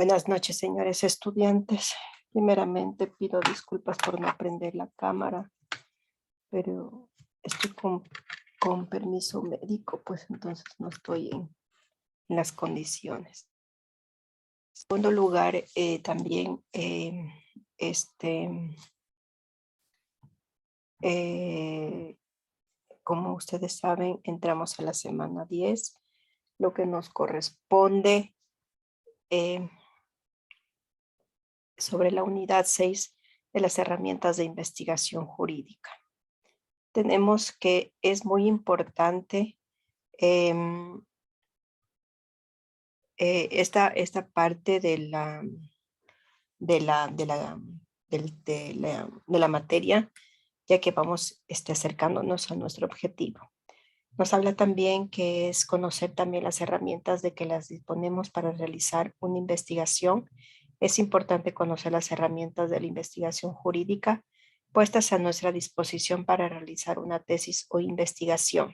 Buenas noches, señores estudiantes. Primeramente pido disculpas por no prender la cámara, pero estoy con permiso médico, pues entonces no estoy en las condiciones. En segundo lugar, también, eh, como ustedes saben, entramos a la semana 10, lo que nos corresponde eh, sobre la unidad 6 de las herramientas de investigación jurídica. Tenemos que es muy importante em, esta parte de la, de la, de la materia, ya que vamos acercándonos a nuestro objetivo. Nos habla también que es conocer también las herramientas de que las disponemos para realizar una investigación. Es importante conocer las herramientas de la investigación jurídica puestas a nuestra disposición para realizar una tesis o investigación.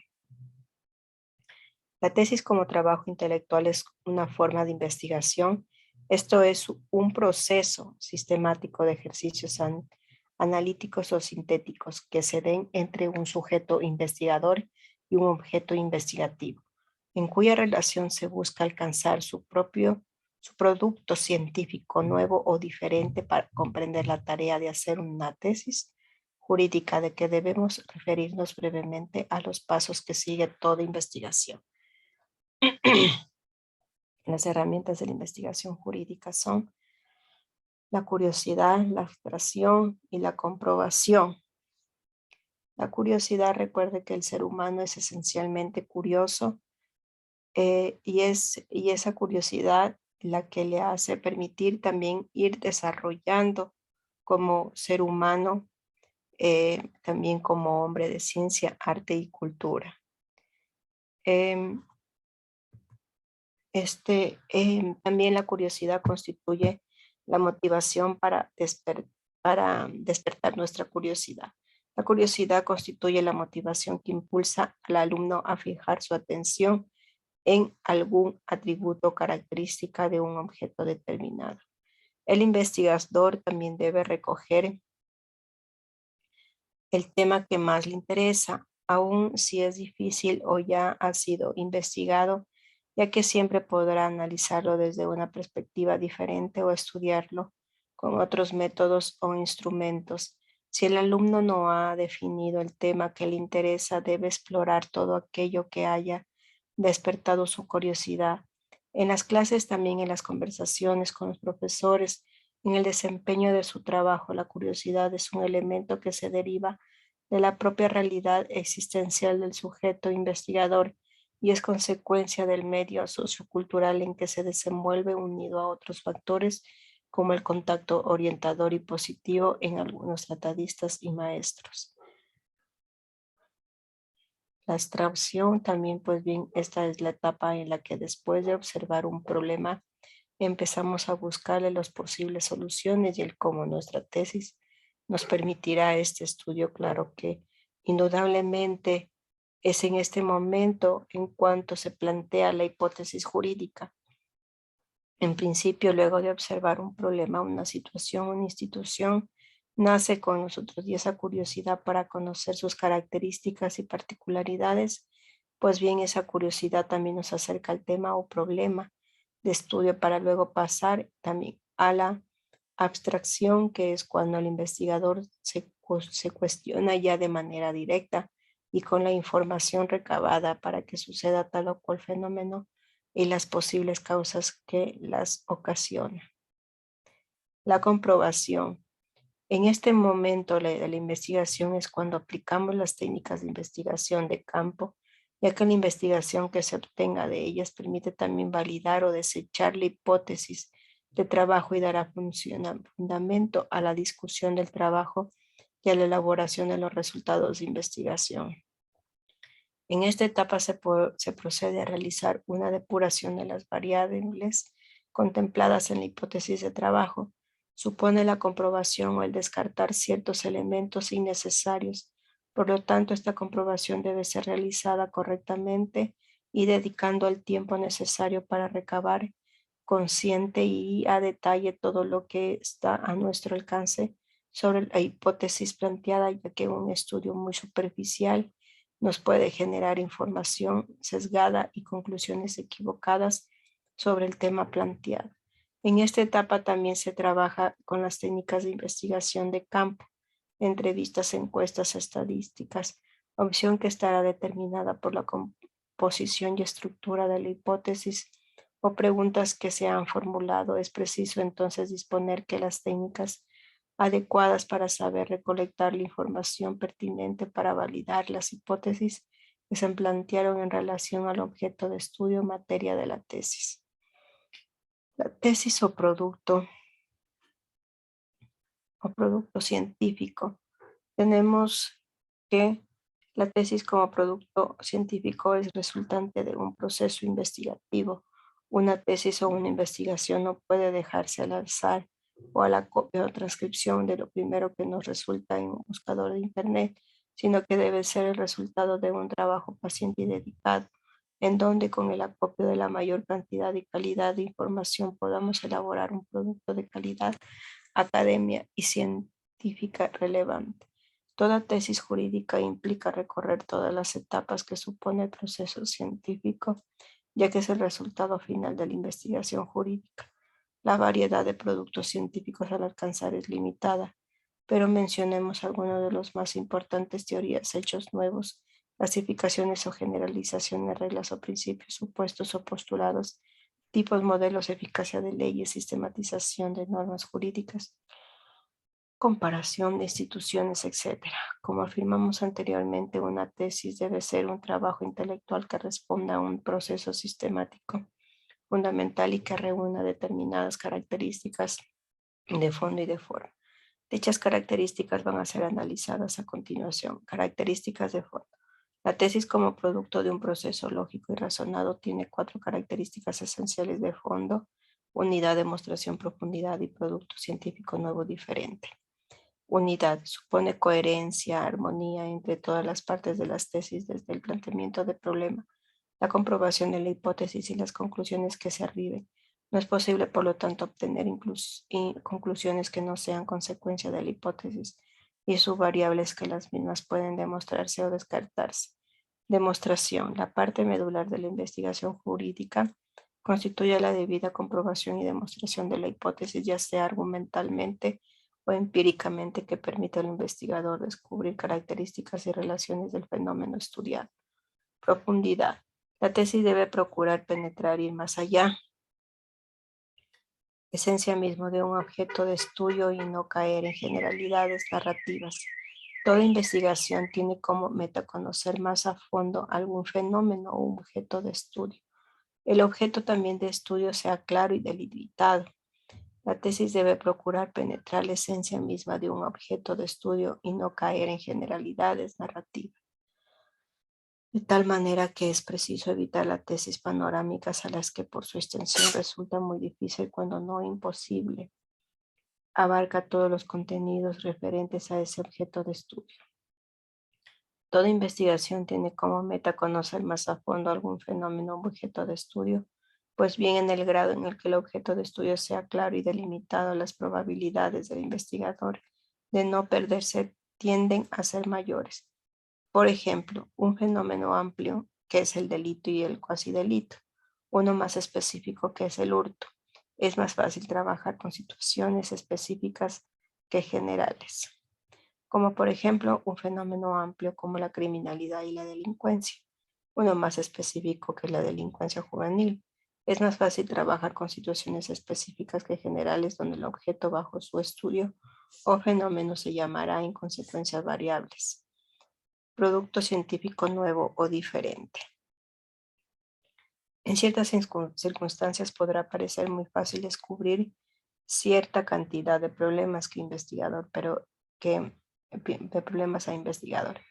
La tesis como trabajo intelectual es una forma de investigación. Esto es un proceso sistemático de ejercicios analíticos o sintéticos que se den entre un sujeto investigador y un objeto investigativo, en cuya relación se busca alcanzar su producto científico nuevo o diferente para comprender la tarea de hacer una tesis jurídica, de que debemos referirnos brevemente a los pasos que sigue toda investigación. Las herramientas de la investigación jurídica son la curiosidad, la abstracción y la comprobación. La curiosidad, recuerde que el ser humano es esencialmente curioso, y esa curiosidad la que le hace permitir también ir desarrollando como ser humano, también como hombre de ciencia, arte y cultura. Em, También la curiosidad constituye la motivación para despertar nuestra curiosidad. La curiosidad constituye la motivación que impulsa al alumno a fijar su atención en algún atributo o característica de un objeto determinado. El investigador también debe recoger el tema que más le interesa, aun si es difícil o ya ha sido investigado, ya que siempre podrá analizarlo desde una perspectiva diferente o estudiarlo con otros métodos o instrumentos. Si el alumno no ha definido el tema que le interesa, debe explorar todo aquello que haya despertado su curiosidad. En las clases, también en las conversaciones con los profesores, en el desempeño de su trabajo, la curiosidad es un elemento que se deriva de la propia realidad existencial del sujeto investigador y es consecuencia del medio sociocultural en que se desenvuelve, unido a otros factores como el contacto orientador y positivo en algunos tratadistas y maestros. La abstracción también, pues bien, esta es la etapa en la que después de observar un problema empezamos a buscarle las posibles soluciones y el cómo nuestra tesis nos permitirá este estudio. Claro que indudablemente es en este momento en cuanto se plantea la hipótesis jurídica. En principio, luego de observar un problema, una situación, una institución, nace con nosotros y esa curiosidad para conocer sus características y particularidades, pues bien, esa curiosidad también nos acerca al tema o problema de estudio para luego pasar también a la abstracción, que es cuando el investigador se cuestiona ya de manera directa y con la información recabada para que suceda tal o cual fenómeno y las posibles causas que las ocasionan. La comprobación. En este momento de la investigación es cuando aplicamos las técnicas de investigación de campo, ya que la investigación que se obtenga de ellas permite también validar o desechar la hipótesis de trabajo y dará fundamento a la discusión del trabajo y a la elaboración de los resultados de investigación. En esta etapa se procede a realizar una depuración de las variables contempladas en la hipótesis de trabajo. Supone la comprobación o el descartar ciertos elementos innecesarios. Por lo tanto, esta comprobación debe ser realizada correctamente y dedicando el tiempo necesario para recabar consciente y a detalle todo lo que está a nuestro alcance sobre la hipótesis planteada, ya que un estudio muy superficial nos puede generar información sesgada y conclusiones equivocadas sobre el tema planteado. En esta etapa también se trabaja con las técnicas de investigación de campo, entrevistas, encuestas, estadísticas, opción que estará determinada por la composición y estructura de la hipótesis o preguntas que se han formulado. Es preciso entonces disponer que las técnicas adecuadas para saber recolectar la información pertinente para validar las hipótesis que se plantearon en relación al objeto de estudio materia de la tesis. La tesis o producto científico. Tenemos que la tesis como producto científico es resultante de un proceso investigativo. Una tesis o una investigación no puede dejarse al azar o a la copia o transcripción de lo primero que nos resulta en un buscador de internet, sino que debe ser el resultado de un trabajo paciente y dedicado, en donde con el acopio de la mayor cantidad y calidad de información podamos elaborar un producto de calidad academia y científica relevante. Toda tesis jurídica implica recorrer todas las etapas que supone el proceso científico, ya que es el resultado final de la investigación jurídica. La variedad de productos científicos al alcanzar es limitada, pero mencionemos algunos de los más importantes: teorías, hechos nuevos, clasificaciones o generalizaciones, reglas o principios, supuestos o postulados, tipos, modelos, eficacia de leyes, sistematización de normas jurídicas, comparación de instituciones, etc. Como afirmamos anteriormente, una tesis debe ser un trabajo intelectual que responda a un proceso sistemático fundamental y que reúna determinadas características de fondo y de forma. Dichas características van a ser analizadas a continuación. Características de fondo. La tesis como producto de un proceso lógico y razonado tiene 4 características esenciales de fondo: unidad, demostración, profundidad y producto científico nuevo diferente. Unidad supone coherencia, armonía entre todas las partes de las tesis, desde el planteamiento del problema, la comprobación de la hipótesis y las conclusiones que se arriben. No es posible, por lo tanto, obtener conclusiones que no sean consecuencia de la hipótesis y sus variables, que las mismas pueden demostrarse o descartarse. Demostración. La parte medular de la investigación jurídica constituye la debida comprobación y demostración de la hipótesis, ya sea argumentalmente o empíricamente, que permite al investigador descubrir características y relaciones del fenómeno estudiado. Profundidad. La tesis debe procurar penetrar y ir más allá, esencia mismo de un objeto de estudio, y no caer en generalidades narrativas. Toda investigación tiene como meta conocer más a fondo algún fenómeno o un objeto de estudio. El objeto también de estudio sea claro y delimitado. La tesis debe procurar penetrar la esencia misma de un objeto de estudio y no caer en generalidades narrativas, de tal manera que es preciso evitar las tesis panorámicas, a las que por su extensión resulta muy difícil, cuando no imposible, abarca todos los contenidos referentes a ese objeto de estudio. Toda investigación tiene como meta conocer más a fondo algún fenómeno o objeto de estudio, pues bien en el grado en el que el objeto de estudio sea claro y delimitado, las probabilidades del investigador de no perderse tienden a ser mayores. Por ejemplo, un fenómeno amplio, que es el delito y el cuasi delito; uno más específico, que es el hurto. Es más fácil trabajar con situaciones específicas que generales, como por ejemplo un fenómeno amplio como la criminalidad y la delincuencia; uno más específico, que es la delincuencia juvenil. Es más fácil trabajar con situaciones específicas que generales, donde el objeto bajo su estudio o fenómeno se llamará en consecuencias variables. Producto científico nuevo o diferente. En ciertas circunstancias podrá parecer muy fácil descubrir cierta cantidad de problemas de problemas a investigar,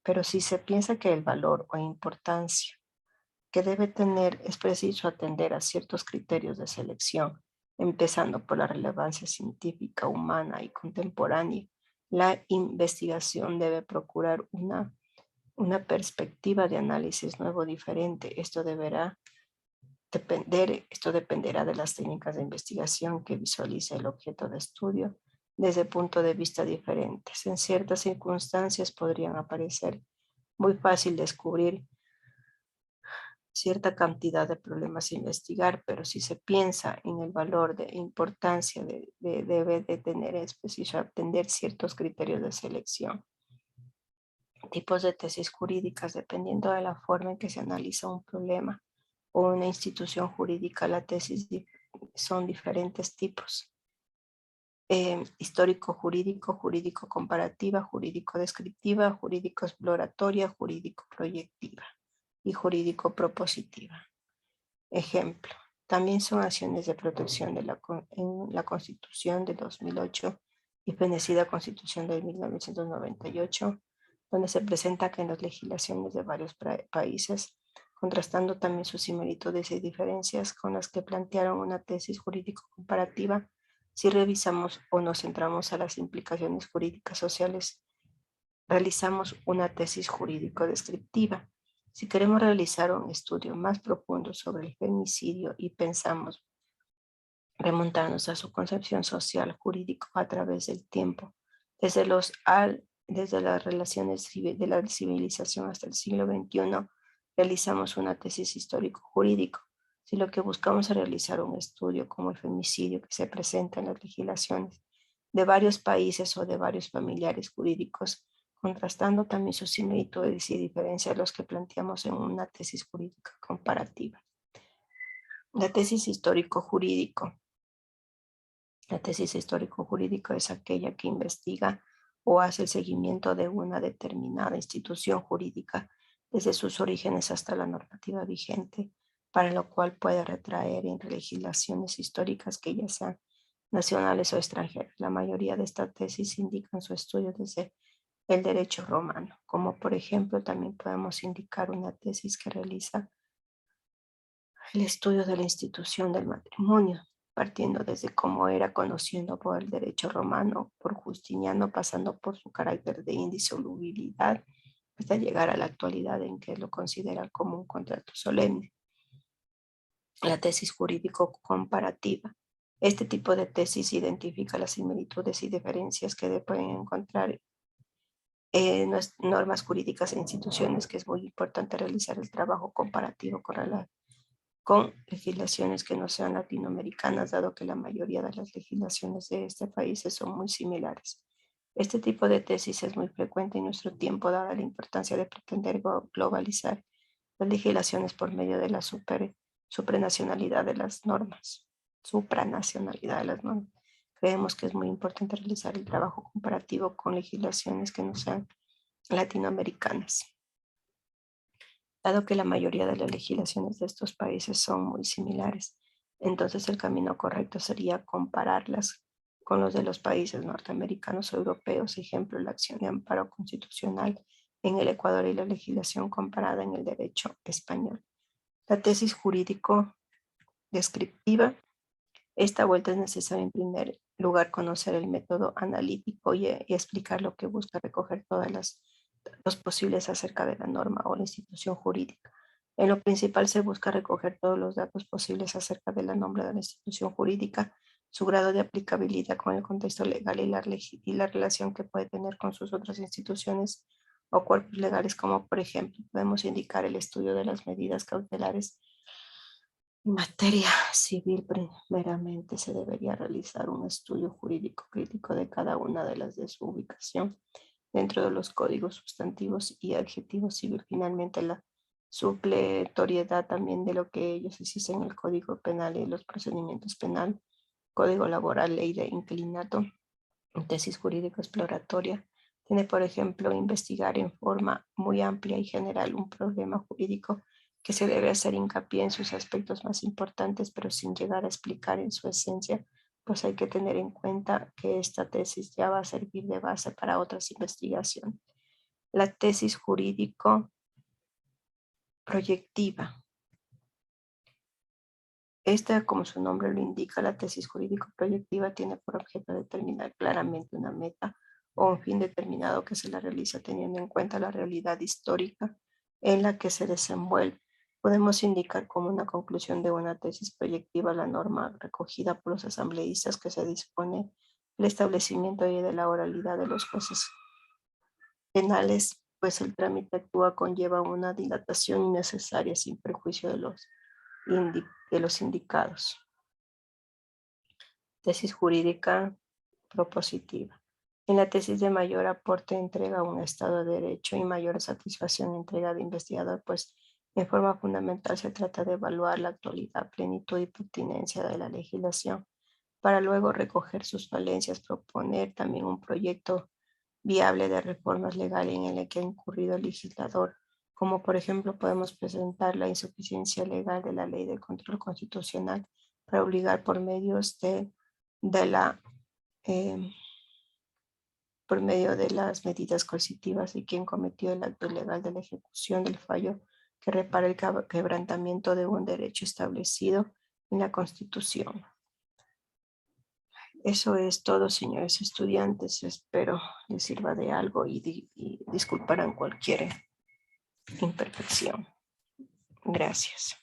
pero si se piensa que el valor o importancia que debe tener, es preciso atender a ciertos criterios de selección, empezando por la relevancia científica, humana y contemporánea. La investigación debe procurar una perspectiva de análisis nuevo diferente. Esto deberá Esto dependerá de las técnicas de investigación que visualice el objeto de estudio desde puntos de vista diferentes. En ciertas circunstancias podrían aparecer muy fácil descubrir cierta cantidad de problemas a investigar, pero si se piensa en el valor de importancia debe de tener específico atender ciertos criterios de selección. Tipos de tesis jurídicas, dependiendo de la forma en que se analiza un problema o una institución jurídica, la tesis son diferentes tipos. Histórico jurídico, jurídico comparativa, jurídico descriptiva, jurídico exploratoria, jurídico proyectiva y jurídico propositiva. Ejemplo, también son acciones de protección en la Constitución de 2008 y fenecida Constitución de 1998, donde se presenta que en las legislaciones de varios países, contrastando también sus similitudes y diferencias con las que plantearon una tesis jurídico-comparativa, si revisamos o nos centramos a las implicaciones jurídicas sociales, realizamos una tesis jurídico-descriptiva. Si queremos realizar un estudio más profundo sobre el femicidio y pensamos remontarnos a su concepción social jurídico a través del tiempo, desde las relaciones de la civilización hasta el siglo XXI, realizamos una tesis histórico-jurídico. Si lo que buscamos es realizar un estudio como el femicidio que se presenta en las legislaciones de varios países o de varios familiares jurídicos, contrastando también sus similitudes y diferencias los que planteamos en una tesis jurídica comparativa. La tesis histórico-jurídico. La tesis histórico-jurídico es aquella que investiga o hace el seguimiento de una determinada institución jurídica desde sus orígenes hasta la normativa vigente, para lo cual puede retraer en legislaciones históricas que ya sean nacionales o extranjeras. La mayoría de estas tesis indican su estudio desde el derecho romano, como por ejemplo también podemos indicar una tesis que realiza el estudio de la institución del matrimonio, partiendo desde cómo era conocido por el derecho romano, por Justiniano, pasando por su carácter de indisolubilidad, hasta llegar a la actualidad en que lo considera como un contrato solemne. La tesis jurídico-comparativa. Este tipo de tesis identifica las similitudes y diferencias que pueden encontrar en normas jurídicas e instituciones, que es muy importante realizar el trabajo comparativo con legislaciones que no sean latinoamericanas, dado que la mayoría de las legislaciones de este país son muy similares. Este tipo de tesis es muy frecuente en nuestro tiempo, dada la importancia de pretender globalizar las legislaciones por medio de la supranacionalidad de las normas. Supranacionalidad de las normas. Creemos que es muy importante realizar el trabajo comparativo con legislaciones que no sean latinoamericanas, dado que la mayoría de las legislaciones de estos países son muy similares. Entonces el camino correcto sería compararlas con los de los países norteamericanos o europeos, ejemplo, la acción de amparo constitucional en el Ecuador y la legislación comparada en el derecho español. La tesis jurídico descriptiva. Esta vuelta es necesario en primer lugar conocer el método analítico y explicar lo que busca recoger todas los posibles acerca de la norma o la institución jurídica. En lo principal se busca recoger todos los datos posibles acerca de la norma de la institución jurídica, su grado de aplicabilidad con el contexto legal y la relación que puede tener con sus otras instituciones o cuerpos legales, como por ejemplo podemos indicar el estudio de las medidas cautelares. En materia civil, primeramente se debería realizar un estudio jurídico crítico de cada una de las de su ubicación dentro de los códigos sustantivos y adjetivos civil. Finalmente, la supletoriedad también de lo que ellos existen en el Código Penal y los procedimientos penal, Código Laboral, Ley de Inquilinato, tesis jurídico exploratoria. Tiene, por ejemplo, investigar en forma muy amplia y general un problema jurídico que se debe hacer hincapié en sus aspectos más importantes, pero sin llegar a explicar en su esencia, pues hay que tener en cuenta que esta tesis ya va a servir de base para otras investigaciones. La tesis jurídico proyectiva. Esta, como su nombre lo indica, la tesis jurídico-proyectiva tiene por objeto determinar claramente una meta o un fin determinado que se la realiza teniendo en cuenta la realidad histórica en la que se desenvuelve. Podemos indicar como una conclusión de una tesis proyectiva la norma recogida por los asambleístas que se dispone el establecimiento de la oralidad de los jueces penales, pues el trámite actúa conlleva una dilatación innecesaria sin perjuicio de los indicados. Tesis jurídica propositiva. En la tesis de mayor aporte entrega un Estado de Derecho y mayor satisfacción entrega de investigador, pues en forma fundamental se trata de evaluar la actualidad, plenitud y pertinencia de la legislación, para luego recoger sus falencias, proponer también un proyecto viable de reformas legales en el que ha incurrido el legislador, como por ejemplo podemos presentar la insuficiencia legal de la ley de control constitucional para obligar de la eh, por medio de las medidas coercitivas de quien cometió el acto ilegal de la ejecución del fallo que repara el quebrantamiento de un derecho establecido en la Constitución. Eso es todo, señores estudiantes. Espero les sirva de algo y disculparán cualquier imperfección. Gracias.